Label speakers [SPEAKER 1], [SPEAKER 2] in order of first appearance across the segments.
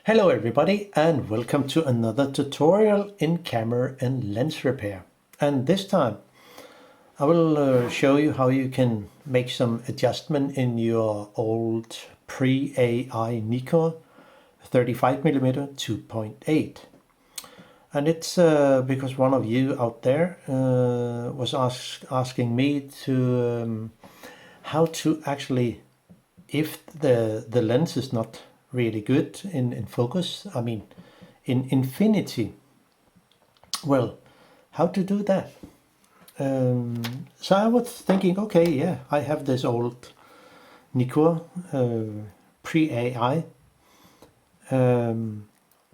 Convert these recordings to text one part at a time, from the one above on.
[SPEAKER 1] Hello everybody and welcome to another tutorial in camera and lens repair. And this time I will show you how you can make some adjustment in your old Pre-Ai Nikkor 35mm 2.8. And it's because one of you out there was asking me to how to actually, if the lens is not really good in focus, I mean in infinity, well, how to do that. So I was thinking, okay, yeah, I have this old Nikkor Pre-Ai,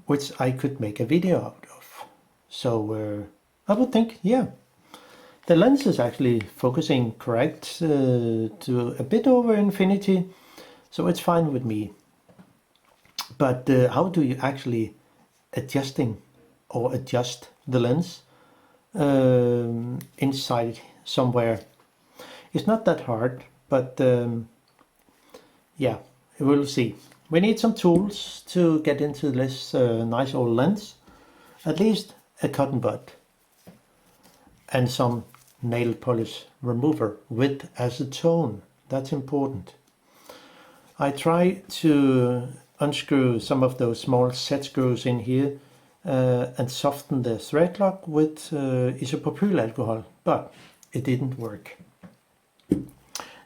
[SPEAKER 1] which I could make a video out of. So I would think, yeah, the lens is actually focusing correct to a bit over infinity, so it's fine with me. But how do you actually adjust the lens inside somewhere? It's not that hard, but yeah, we'll see. We need some tools to get into this nice old lens. At least a cotton bud and some nail polish remover with acetone. That's important. I try to unscrew some of those small set screws in here and soften the thread lock with isopropyl alcohol, but it didn't work.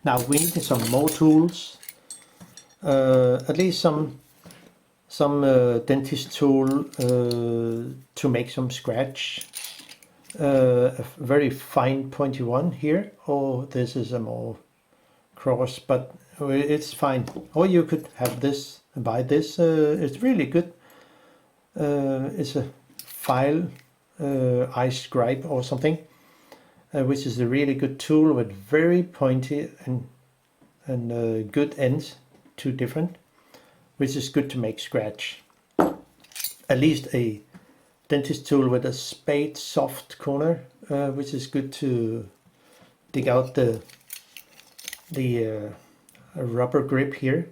[SPEAKER 1] Now we need some more tools, at least some dentist tool to make some scratch. A very fine pointy one here, or this is a more cross, but it's fine. Or you could have this, buy this. It's really good. It's a file Scriber or something, which is a really good tool with very pointy and good ends, two different, which is good to make scratch. At least a dentist tool with a spade soft corner, which is good to dig out the rubber grip here.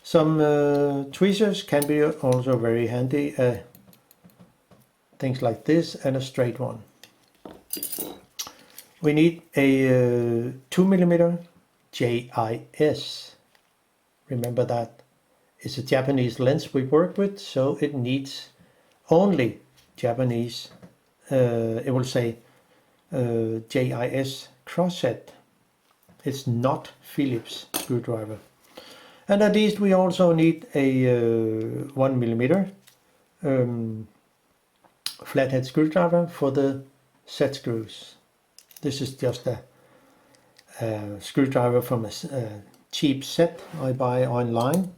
[SPEAKER 1] Some tweezers can be also very handy, things like this, and a straight one. We need a 2mm JIS. Remember that it's a Japanese lens we work with, so it needs only Japanese, it will say JIS crosshead. It's not Phillips screwdriver. And at least we also need a 1mm flathead screwdriver for the set screws. This is just a screwdriver from a cheap set I buy online.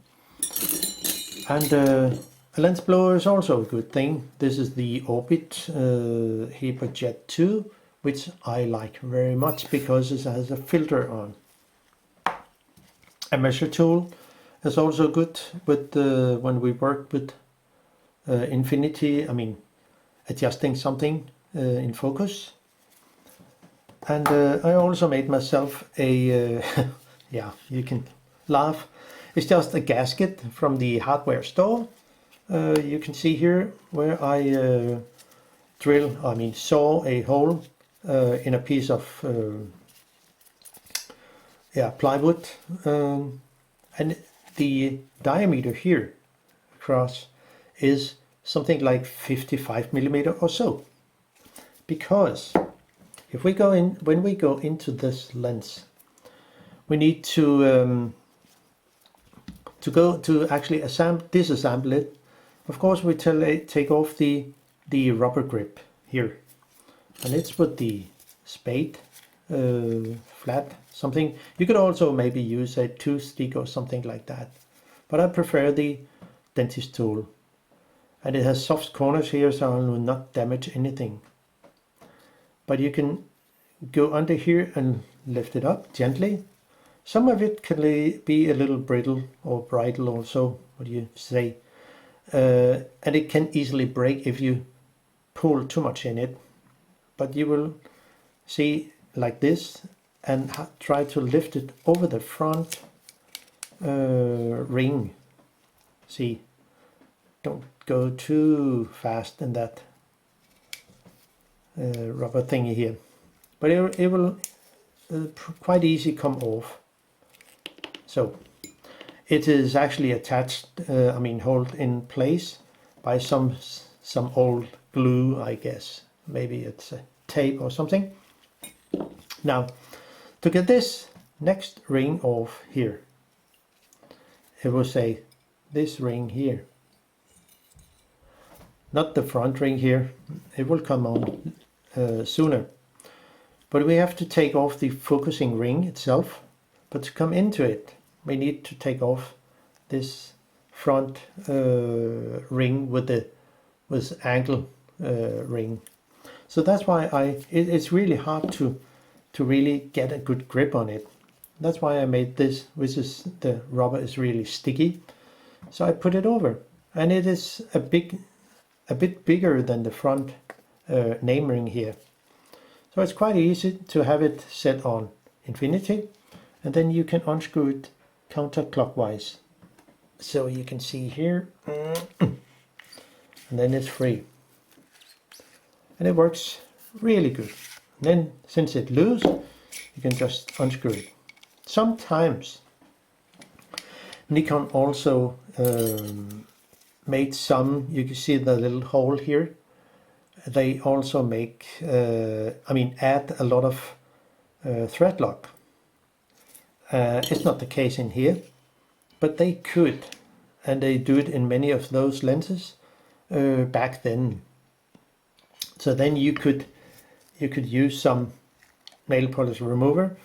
[SPEAKER 1] And a lens blower is also a good thing. This is the Orbit HEPA Jet 2, which I like very much because it has a filter on. A measure tool is also good with when we work with infinity, I mean adjusting something in focus. And I also made myself a, yeah, you can laugh, it's just a gasket from the hardware store. You can see here where I saw a hole in a piece of plywood, and the diameter here across is something like 55mm or so. Because if we go in, when we go into this lens, we need to go to actually disassemble it. Of course, we take off the rubber grip here, and it's with the spade flat something. You could also maybe use a toothstick or something like that, but I prefer the dentist tool, and it has soft corners here, so I will not damage anything. But you can go under here and lift it up gently. Some of it can be a little brittle or brittle also, what do you say, and it can easily break if you pull too much in it. But you will see like this and try to lift it over the front ring See, don't go too fast in that rubber thingy here, but it will quite easy come off. So it is actually attached, hold in place by some old glue, I guess. Maybe it's a tape or something. Now, to get this next ring off here, it will say this ring here. Not the front ring here, it will come on sooner. But we have to take off the focusing ring itself. But to come into it, we need to take off this front ring with angle ring. So that's why it's really hard to really get a good grip on it. That's why I made this, which is the rubber is really sticky. So I put it over, and it is a bit bigger than the front name ring here. So it's quite easy to have it set on infinity, and then you can unscrew it counterclockwise. So you can see here, and then it's free. And it works really good. And then since it's loose, you can just unscrew it. Sometimes Nikon also made some, you can see the little hole here. They also make, add a lot of thread lock. It's not the case in here, but they could, and they do it in many of those lenses back then. So then you could use some nail polish remover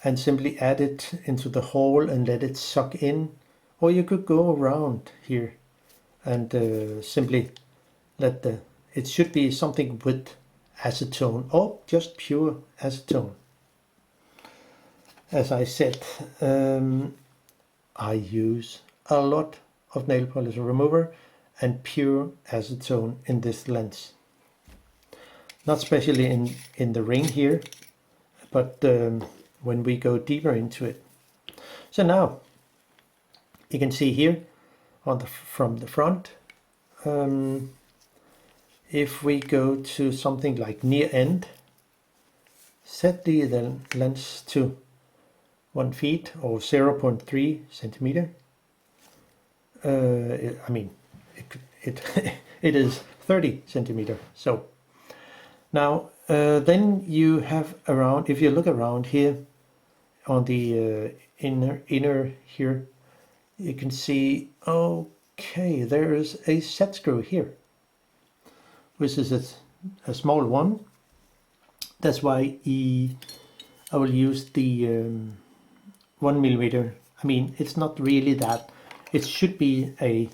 [SPEAKER 1] and simply add it into the hole and let it suck in, or you could go around here and simply let it should be something with acetone or just pure acetone. As I said, I use a lot of nail polish remover and pure acetone in this lens. Not especially in the ring here, but when we go deeper into it. So now you can see here from the front, if we go to something like near end, set the lens to 1 feet or 0.3 centimeter. It is 30 centimeter. So now then you have around, if you look around here on the inner here, you can see, okay, there is a set screw here, which is a small one. That's why I will use the 1 millimeter. It's not really that. It should be a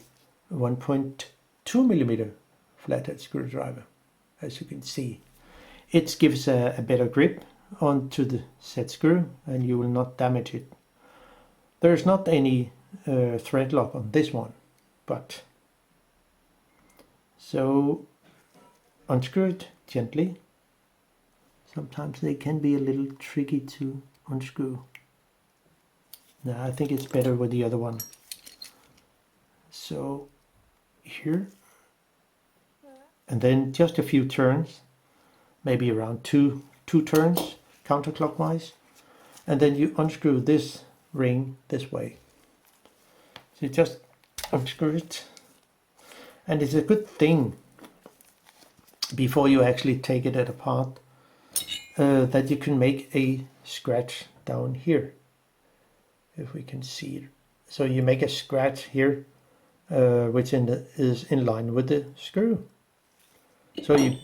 [SPEAKER 1] 1.2 millimeter flathead screwdriver, as you can see. It gives a better grip onto the set screw, and you will not damage it. There's not any thread lock on this one, but so unscrew it gently. Sometimes they can be a little tricky to unscrew. Now I think it's better with the other one. So here, and then just a few turns, maybe around two turns counterclockwise, and then you unscrew this ring this way. So you just unscrew it, and it's a good thing before you actually take it apart that you can make a scratch down here, if we can see it. So you make a scratch here which is in line with the screw. So you,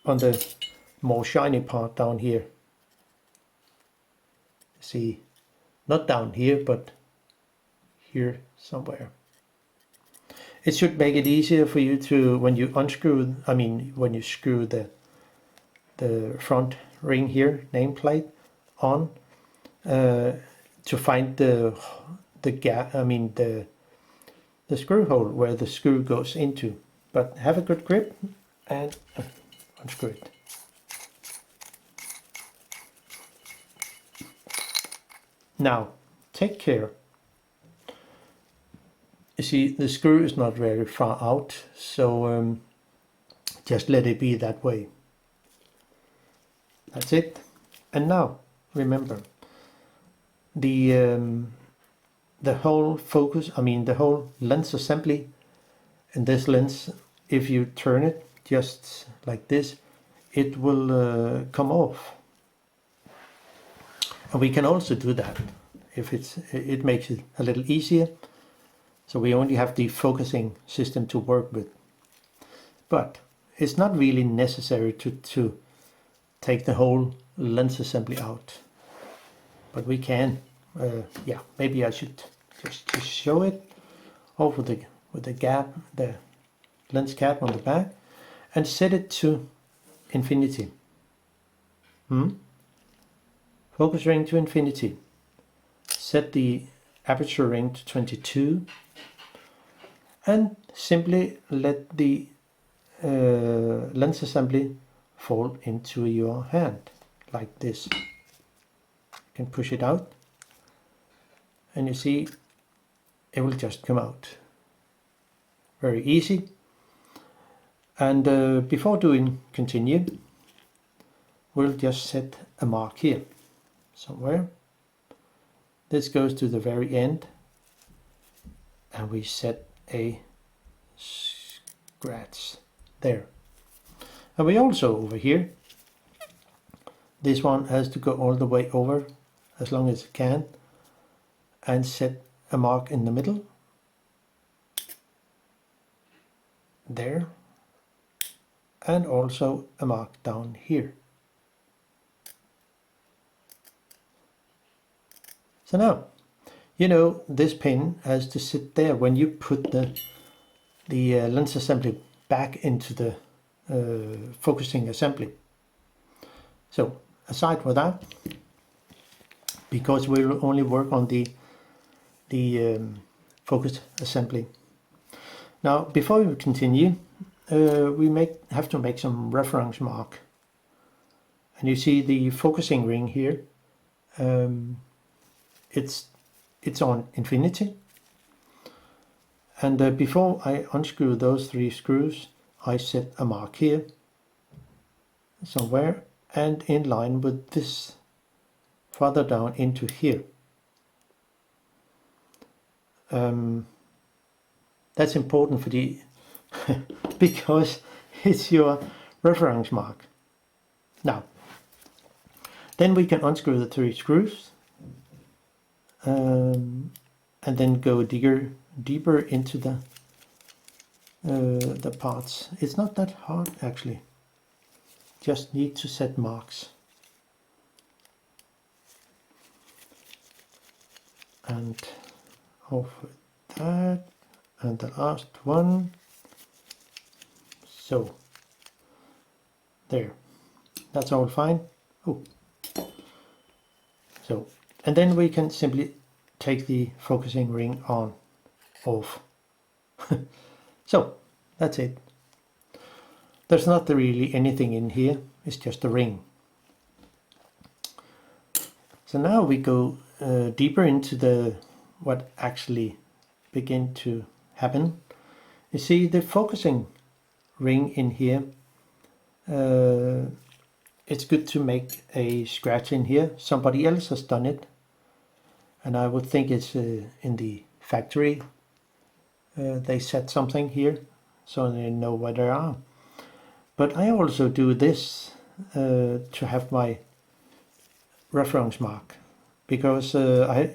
[SPEAKER 1] on the more shiny part down here, see, not down here, but here somewhere. It should make it easier for you to, when you unscrew, when you screw the front ring here, nameplate on, to find the gap, the screw hole where the screw goes into. But have a good grip and unscrew it. Now take care you see the screw is not very far out, so just let it be that way. That's it. And now remember, the whole focus, the whole lens assembly in this lens, if you turn it just like this, it will come off. And we can also do that if it makes it a little easier. So we only have the focusing system to work with. But it's not really necessary to take the whole lens assembly out. But we can. Yeah, maybe I should just show it over with the gap, the lens cap on the back, and set it to infinity. Focus ring to infinity. Set the aperture ring to 22, and simply let the lens assembly fall into your hand like this. You can push it out, and you see it will just come out. Very easy. And before doing continue, we'll just set a mark here somewhere. This goes to the very end, and we set a scratch there. And we also over here, this one has to go all the way over as long as it can, and set a mark in the middle there, and also a mark down here. So now, you know, this pin has to sit there when you put the lens assembly back into the focusing assembly. So aside from that, because we'll only work on the focused assembly. Now, before we continue, we have to make some reference mark. And you see the focusing ring here. It's on infinity. And before I unscrew those 3 screws, I set a mark here somewhere, and in line with this further down into here. That's important for the because it's your reference mark. Now, then we can unscrew the 3 screws, and then go deeper into the parts. It's not that hard actually. Just need to set marks. And off with that, and the last one. So there, that's all fine. Oh. So, and then we can simply take the focusing ring on off. So that's it. There's not really anything in here, it's just a ring. So now we go deeper into what actually begin to happen. You see the focusing ring in here. It's good to make a scratch in here. Somebody else has done it, and I would think it's in the factory. They set something here so they know where they are. But I also do this to have my reference mark, because I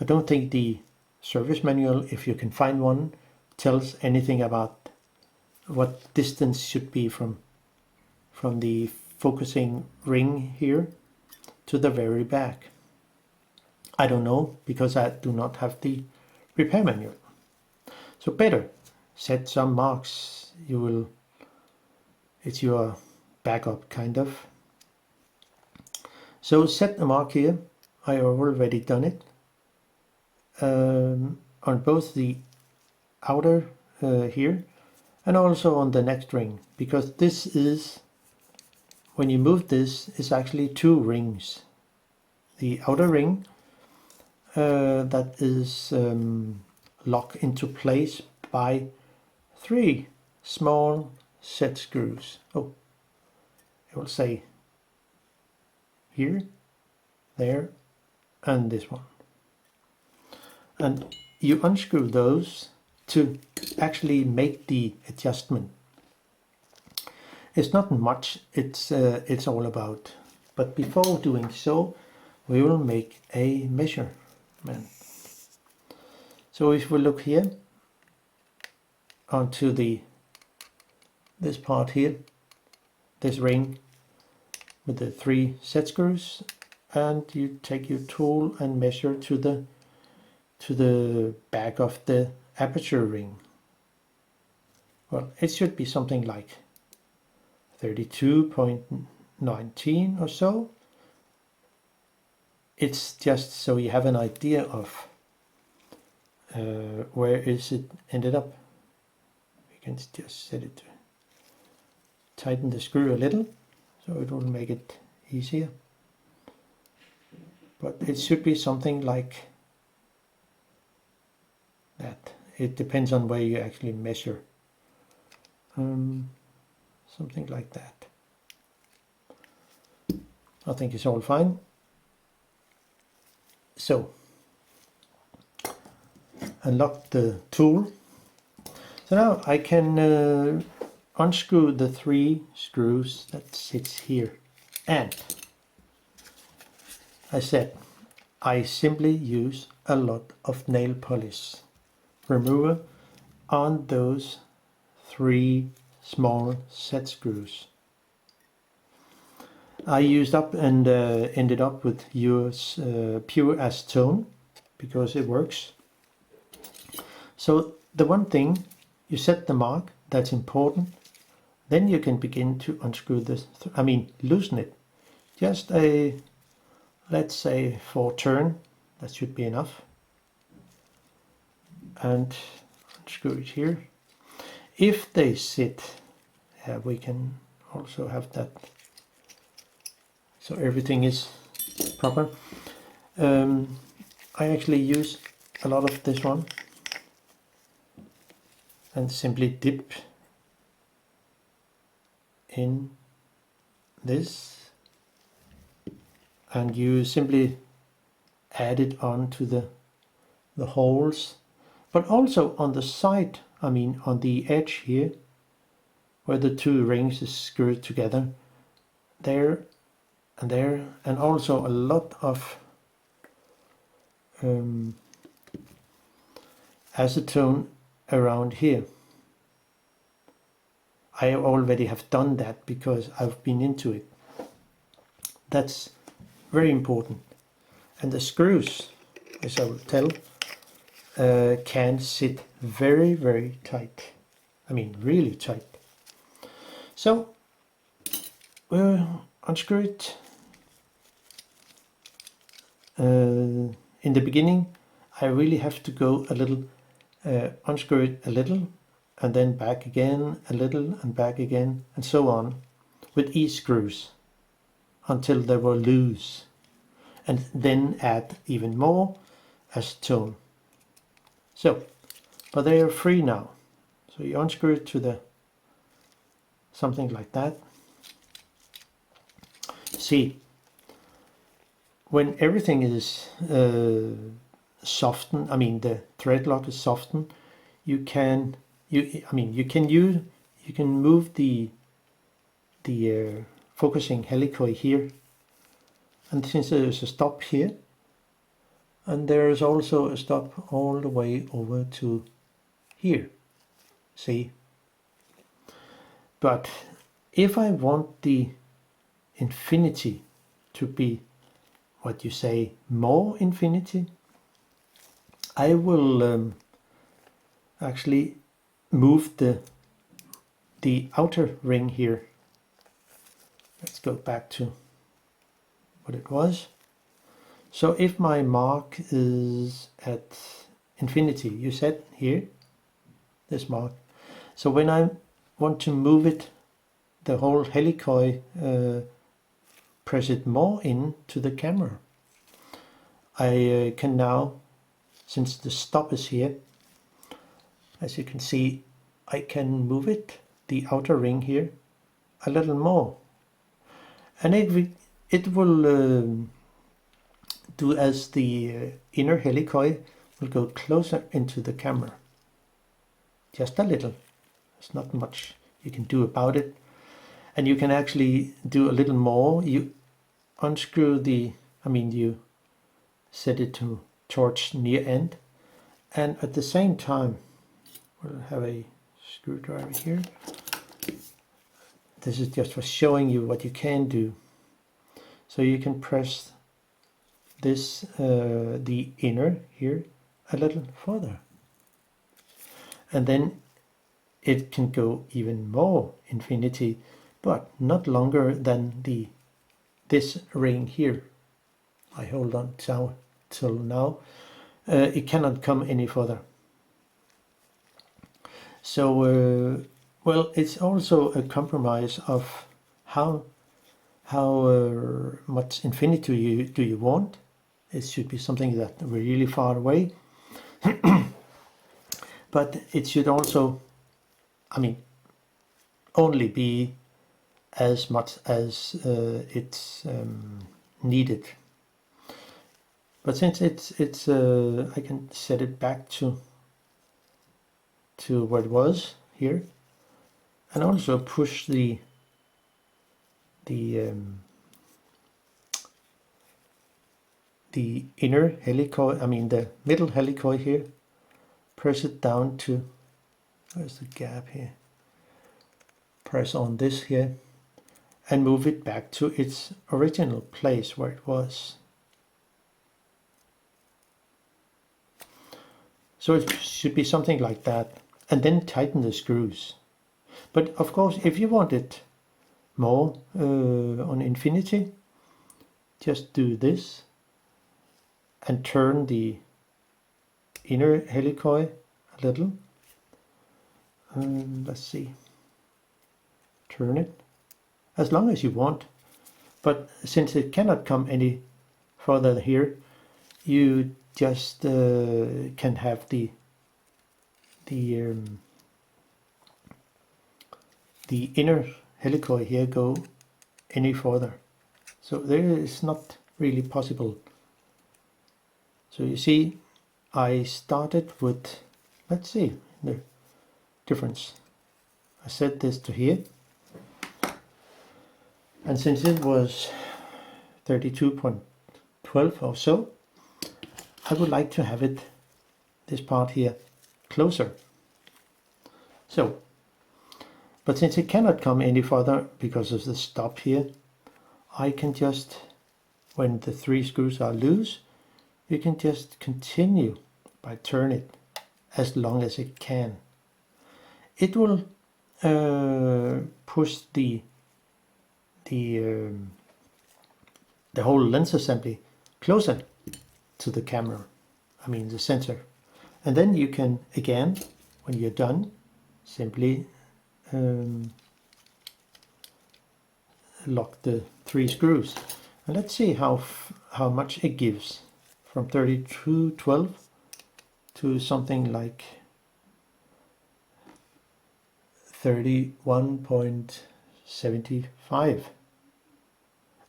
[SPEAKER 1] don't think the service manual, if you can find one, tells anything about what distance should be from the focusing ring here to the very back. I don't know, because I do not have the repair manual. So better set some marks. It's your backup kind of. So set a mark here. I have already done it on both the outer here and also on the next ring, because this is, when you move this, is actually 2 rings. The outer ring that is lock into place by 3 small set screws. Oh, I will say here, there, and this one. And you unscrew those to actually make the adjustment. It's not much, it's all about. But before doing so, we will make a measurement. So if we look here onto this part here, this ring with the 3 set screws, and you take your tool and measure to the back of the aperture ring. Well, it should be something like 32.19 or so. It's just so you have an idea of where is it ended up. We can just set it to tighten the screw a little so it will make it easier. But it should be something like that. It depends on where you actually measure. Something like that. I think it's all fine. So, unlock the tool. So now I can unscrew the 3 screws that sits here. And I said, I simply use a lot of nail polish remover on those 3 small set screws. I used up and ended up with US pure acetone because it works. So the one thing, you set the mark, that's important. Then you can begin to unscrew this, loosen it. Just a, let's say 4 turn, that should be enough. And unscrew it here. If they sit, we can also have that so everything is proper. I actually use a lot of this one and simply dip in this, and you simply add it on to the holes, but also on the side, on the edge here where the 2 rings is screwed together, there and there, and also a lot of acetone around here. I already have done that because I've been into it. That's very important. And the screws, as I will tell, can sit very, very tight. Really tight. So we'll unscrew it. In the beginning, I really have to go a little, unscrew it a little, and then back again, a little, and back again, and so on, with each screws, until they were loose, and then add even more acetone. So, but they are free now. So you unscrew it to the, something like that. See, when everything is softened, the thread lock is softened, you can move the focusing helicoid here, and since there is a stop here, and there is also a stop all the way over to here. See, but if I want the infinity to be what you say more infinity, I will actually move the outer ring here. Let's go back to what it was. So if my mark is at infinity, you set here this mark. So when I want to move it, the whole helicoid, press it more into the camera, I can now, since the stop is here, as you can see, I can move it, the outer ring here, a little more. And it will do as the inner helicoid will go closer into the camera. Just a little. There's not much you can do about it. And you can actually do a little more. You unscrew you set it towards near end. And at the same time, we'll have a screwdriver here. This is just for showing you what you can do. So you can press this, the inner here, a little further. And then it can go even more infinity, but not longer than this ring here. I hold on till now. It cannot come any further. So, well, it's also a compromise of how much infinity do you want. It should be something that really far away. But it should also, only be as much as it's needed. But since it's I can set it back to where it was here, and also push the inner helicoid, the middle helicoid here, press it down to, where's the gap here, press on this here, and move it back to its original place where it was. So it should be something like that, and then tighten the screws. But of course, if you want it more on infinity, just do this and turn the inner helicoid a little. Let's see, turn it as long as you want, but since it cannot come any further here, you just can have the inner helicoid here go any further. So there is not really possible. So you see, I started with, let's see the difference. I set this to here, and since it was 32.12 or so, I would like to have it, this part here, closer. So, but since it cannot come any further because of the stop here, I can just, when the 3 screws are loose, you can just continue by turn it as long as it can. It will push the whole lens assembly closer to the camera, the sensor. And then you can, again, when you're done, simply lock the 3 screws. And let's see how much it gives, from 32.12 to something like 31.75.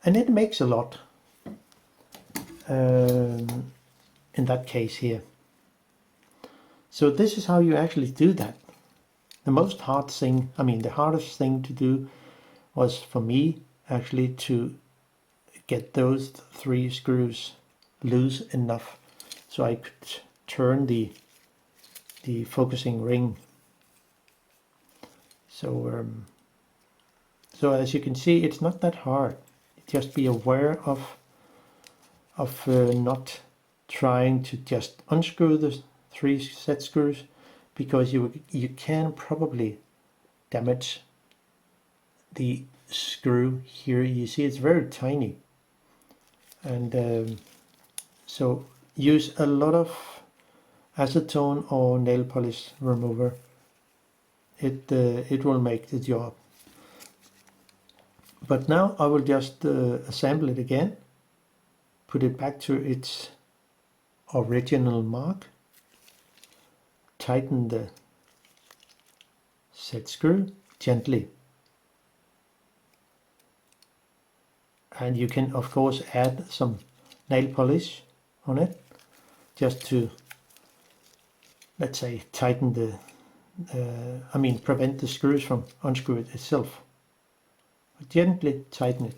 [SPEAKER 1] And it makes a lot in that case here. So this is how you actually do that. The most hard thing, the hardest thing to do was for me actually to get those 3 screws loose enough so I could turn the focusing ring. So so as you can see, it's not that hard. Just be aware of not trying to just unscrew the 3 set screws, because you can probably damage the screw here. You see it's very tiny, and so use a lot of acetone or nail polish remover. It will make the job. But now I will just assemble it again, put it back to its original mark, tighten the set screw gently. And you can of course add some nail polish on it just to, let's say, tighten the prevent the screws from unscrewing itself. Gently tighten it.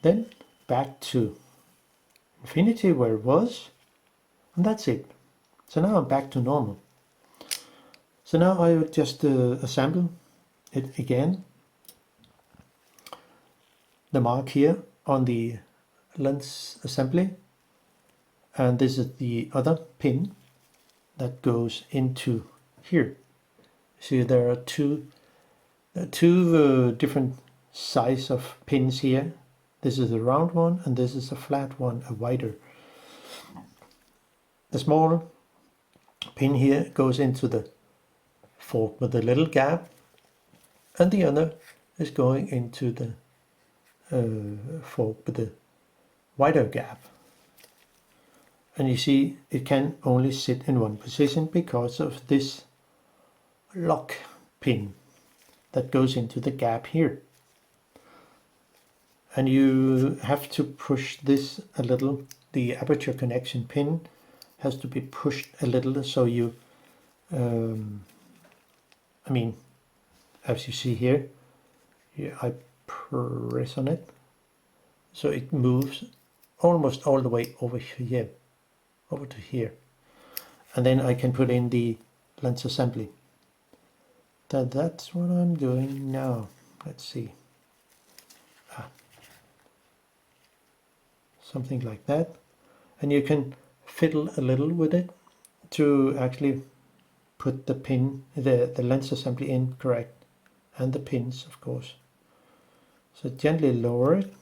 [SPEAKER 1] Then back to infinity where it was, and that's it. So now I'm back to normal. So now I will just assemble it again. The mark here on the lens assembly, and this is the other pin that goes into here. See, there are two different size of pins here. This is a round one and this is a flat one, a wider. The small pin here goes into the fork with the little gap, and the other is going into the fork with the wider gap. And you see it can only sit in one position because of this lock pin that goes into the gap here. And you have to push this a little. The aperture connection pin has to be pushed a little, so you as you see here, I press on it so it moves almost all the way over here, over to here, and then I can put in the lens assembly. That's what I'm doing now. Let's see. Something like that, and you can fiddle a little with it to actually put the pin, the lens assembly in correct, and the pins of course. So gently lower it,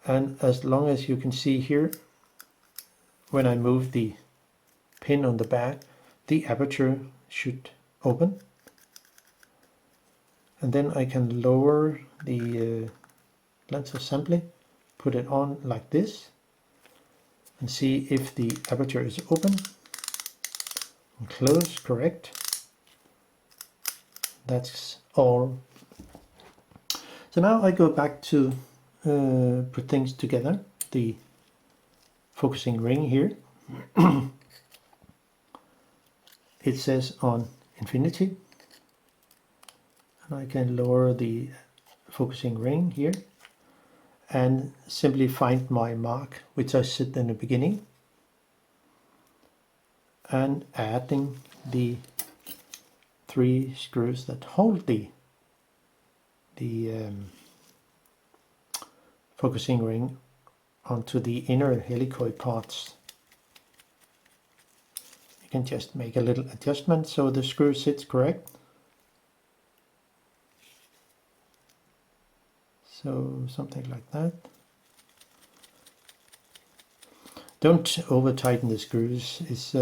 [SPEAKER 1] and as long as you can see here, when I move the pin on the back, the aperture should open, and then I can lower the lens assembly, put it on like this, and see if the aperture is open and close correct. That's all. So now I go back to put things together. The focusing ring here, it says on infinity, and I can lower the focusing ring here and simply find my mark which I set in the beginning, and adding the 3 screws that hold the focusing ring onto the inner helicoid parts. You can just make a little adjustment so the screw sits correct. So something like that. Don't over tighten the screws, it's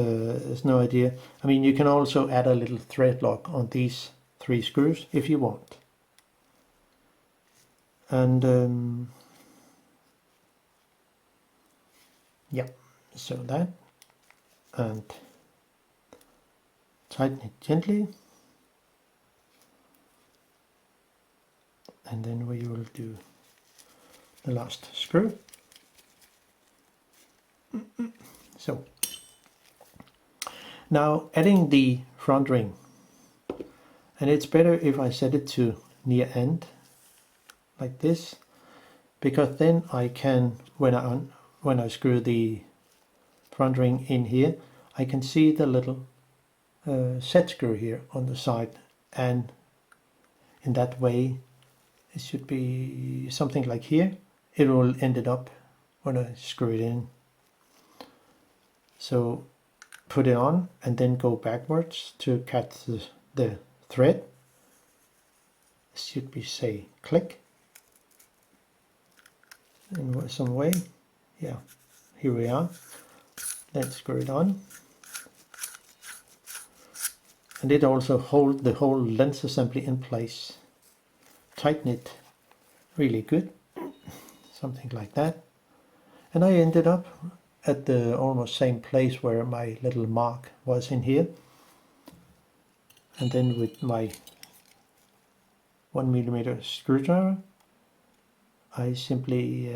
[SPEAKER 1] no idea. I mean, you can also add a little thread lock on these 3 screws if you want. And yeah, so that, and tighten it gently, and then we will do the last screw. So now adding the front ring, and it's better if I set it to near end like this, because then I can, when I screw the front ring in here, I can see the little set screw here on the side, and in that way it should be something like here. It will end it up when I screw it in. So put it on and then go backwards to catch the thread. It should be, say, click in some way. Yeah, here we are. Let's screw it on. And it also holds the whole lens assembly in place. Tighten it really good, something like that. And I ended up at the almost same place where my little mark was in here. And then with my 1mm screwdriver, I simply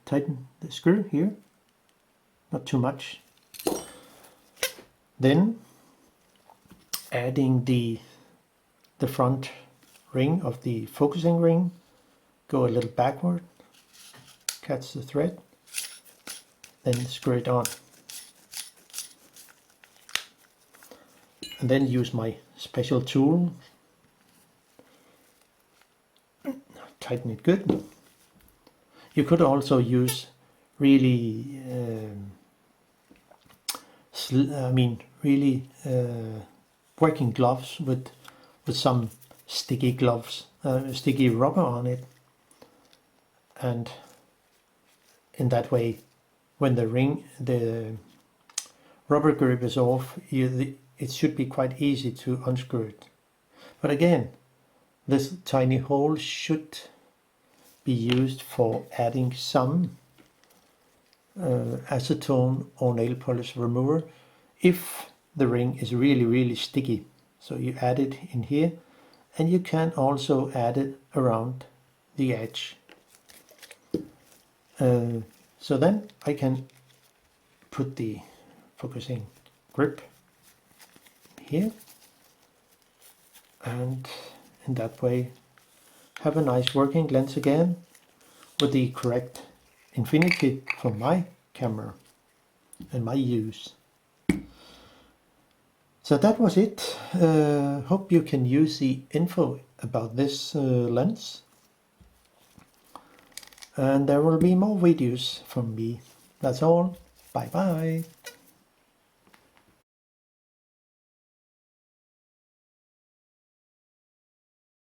[SPEAKER 1] tighten the screw here, not too much. Then adding the front ring of the focusing ring, go a little backward, catch the thread, then screw it on. And then use my special tool, tighten it good. You could also use really, working gloves with some sticky gloves, sticky rubber on it, and in that way, when the rubber grip is off, it should be quite easy to unscrew it. But again, this tiny hole should be used for adding some acetone or nail polish remover if the ring is really sticky. So you add it in here, and you can also add it around the edge. So then I can put the focusing grip here, and in that way have a nice working lens again with the correct infinity for my camera and my use. So that was it. Hope you can use the info about this lens, and there will be more videos from me. That's all. Bye bye.